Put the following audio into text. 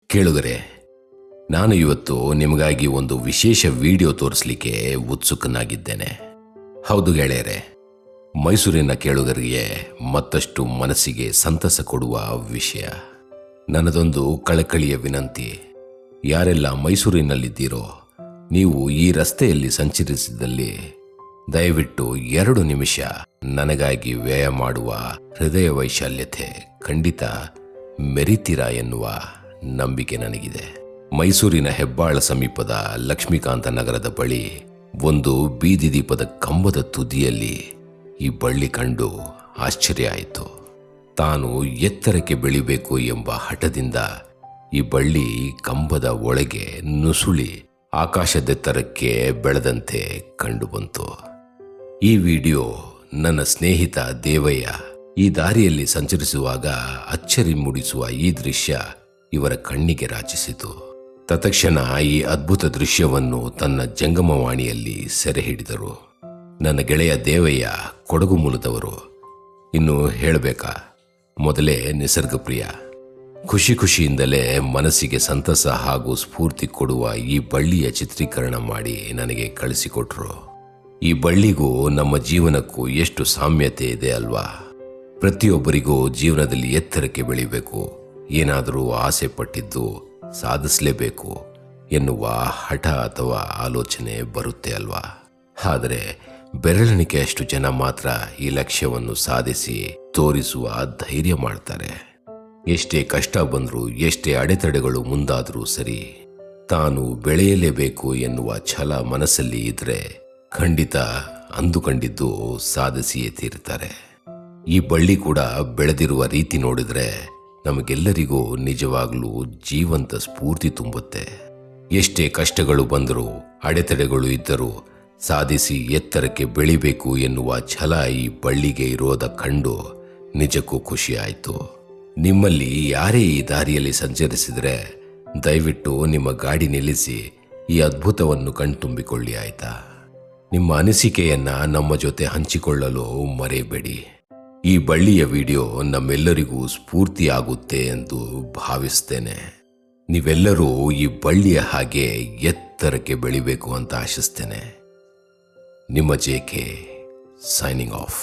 ಕೇಳುಗರೆ, ನಾನು ಇವತ್ತು ನಿಮಗಾಗಿ ಒಂದು ವಿಶೇಷ ವಿಡಿಯೋ ತೋರಿಸಲಿಕ್ಕೆ ಉತ್ಸುಕನಾಗಿದ್ದೇನೆ. ಹೌದು ಗೆಳೆಯರೆ, ಮೈಸೂರಿನ ಕೇಳುಗರಿಗೆ ಮತ್ತಷ್ಟು ಮನಸ್ಸಿಗೆ ಸಂತಸ ಕೊಡುವ ವಿಷಯ. ನನ್ನದೊಂದು ಕಳಕಳಿಯ ವಿನಂತಿ. ಯಾರೆಲ್ಲ ಮೈಸೂರಿನಲ್ಲಿದ್ದೀರೋ, ನೀವು ಈ ರಸ್ತೆಯಲ್ಲಿ ಸಂಚರಿಸಿದಲ್ಲಿ ದಯವಿಟ್ಟು 2 ನಿಮಿಷ ನನಗಾಗಿ ವ್ಯಯ ಮಾಡುವ ಹೃದಯ ವೈಶಾಲ್ಯತೆ ಖಂಡಿತ ಮೆರಿತೀರಾ ಎನ್ನುವ ನಂಬಿಕೆ ನನಗಿದೆ. ಮೈಸೂರಿನ ಹೆಬ್ಬಾಳ ಸಮೀಪದ ಲಕ್ಷ್ಮೀಕಾಂತ ನಗರದ ಬಳಿ ಒಂದು ಬೀದಿ ದೀಪದ ಕಂಬದ ತುದಿಯಲ್ಲಿ ಈ ಬಳ್ಳಿ ಕಂಡು ಆಶ್ಚರ್ಯ ಆಯಿತು. ತಾನು ಎತ್ತರಕ್ಕೆ ಬೆಳಿಬೇಕು ಎಂಬ ಹಠದಿಂದ ಈ ಬಳ್ಳಿ ಕಂಬದ ಒಳಗೆ ನುಸುಳಿ ಆಕಾಶದೆತ್ತರಕ್ಕೆ ಬೆಳೆದಂತೆ ಕಂಡುಬಂತು. ಈ ವಿಡಿಯೋ ನನ್ನ ಸ್ನೇಹಿತ ದೇವಯ್ಯ ಈ ದಾರಿಯಲ್ಲಿ ಸಂಚರಿಸುವಾಗ ಅಚ್ಚರಿ ಮೂಡಿಸುವ ಈ ದೃಶ್ಯ ಇವರ ಕಣ್ಣಿಗೆ ರಾಚಿಸಿತು. ತತ್ಕ್ಷಣ ಈ ಅದ್ಭುತ ದೃಶ್ಯವನ್ನು ತನ್ನ ಜಂಗಮವಾಣಿಯಲ್ಲಿ ಸೆರೆ ಹಿಡಿದರು. ನನ್ನ ಗೆಳೆಯ ದೇವಯ್ಯ ಕೊಡಗು ಮೂಲದವರು. ಇನ್ನು ಹೇಳಬೇಕಾ, ಮೊದಲೇ ನಿಸರ್ಗಪ್ರಿಯ. ಖುಷಿಯಿಂದಲೇ ಮನಸ್ಸಿಗೆ ಸಂತಸ ಹಾಗೂ ಸ್ಫೂರ್ತಿ ಕೊಡುವ ಈ ಬಳ್ಳಿಯ ಚಿತ್ರೀಕರಣ ಮಾಡಿ ನನಗೆ ಕಳಿಸಿಕೊಟ್ರು. ಈ ಬಳ್ಳಿಗೂ ನಮ್ಮ ಜೀವನಕ್ಕೂ ಎಷ್ಟು ಸಾಮ್ಯತೆ ಇದೆ ಅಲ್ವಾ? ಪ್ರತಿಯೊಬ್ಬರಿಗೂ ಜೀವನದಲ್ಲಿ ಎತ್ತರಕ್ಕೆ ಬೆಳಿಬೇಕು, ಏನಾದರೂ ಆಸೆ ಪಟ್ಟಿದ್ದು ಸಾಧಿಸಲೇಬೇಕು ಎನ್ನುವ ಹಠ ಅಥವಾ ಆಲೋಚನೆ ಬರುತ್ತೆ ಅಲ್ವಾ? ಆದರೆ ಬೆರಳೆಣಿಕೆಯಷ್ಟು ಜನ ಮಾತ್ರ ಈ ಲಕ್ಷ್ಯವನ್ನು ಸಾಧಿಸಿ ತೋರಿಸುವ ಧೈರ್ಯ ಮಾಡ್ತಾರೆ. ಎಷ್ಟೇ ಕಷ್ಟ ಬಂದರೂ, ಎಷ್ಟೇ ಅಡೆತಡೆಗಳು ಮುಂದಾದರೂ ಸರಿ, ತಾನು ಬೆಳೆಯಲೇಬೇಕು ಎನ್ನುವ ಛಲ ಮನಸ್ಸಲ್ಲಿ ಇದ್ರೆ ಖಂಡಿತ ಅಂದುಕೊಂಡಿದ್ದು ಸಾಧಿಸಿಯೇ ತೀರ್ತಾರೆ. ಈ ಬಳ್ಳಿ ಕೂಡ ಬೆಳೆದಿರುವ ರೀತಿ ನೋಡಿದ್ರೆ ನಮಗೆಲ್ಲರಿಗೂ ನಿಜವಾಗ್ಲೂ ಜೀವಂತ ಸ್ಫೂರ್ತಿ ತುಂಬುತ್ತೆ. ಎಷ್ಟೇ ಕಷ್ಟಗಳು ಬಂದರೂ, ಅಡೆತಡೆಗಳು ಇದ್ದರೂ ಸಾಧಿಸಿ ಎತ್ತರಕ್ಕೆ ಬೆಳಿಬೇಕು ಎನ್ನುವ ಛಲ ಈ ಬಳ್ಳಿಗೆ ಇರೋದ ಕಂಡು ನಿಜಕ್ಕೂ ಖುಷಿ ಆಯಿತು. ನಿಮ್ಮಲ್ಲಿ ಯಾರೇ ಈ ದಾರಿಯಲ್ಲಿ ಸಂಚರಿಸಿದರೆ ದಯವಿಟ್ಟು ನಿಮ್ಮ ಗಾಡಿ ನಿಲ್ಲಿಸಿ ಈ ಅದ್ಭುತವನ್ನು ಕಣ್ತುಂಬಿಕೊಳ್ಳಿ, ಆಯ್ತಾ? ನಿಮ್ಮ ಅನಿಸಿಕೆಯನ್ನ ನಮ್ಮ ಜೊತೆ ಹಂಚಿಕೊಳ್ಳಲು ಮರೆಯಬೇಡಿ. ಈ ಬಳ್ಳಿಯ ವಿಡಿಯೋ ನಮ್ಮೆಲ್ಲರಿಗೂ ಸ್ಫೂರ್ತಿಯಾಗುತ್ತೆ ಎಂದು ಭಾವಿಸ್ತೇನೆ. ನೀವೆಲ್ಲರೂ ಈ ಬಳ್ಳಿಯ ಹಾಗೆ ಎತ್ತರಕ್ಕೆ ಬೆಳಿಬೇಕು ಅಂತ ಆಶಿಸ್ತೇನೆ. ನಿಮ್ಮ JK ಸೈನಿಂಗ್ ಆಫ್.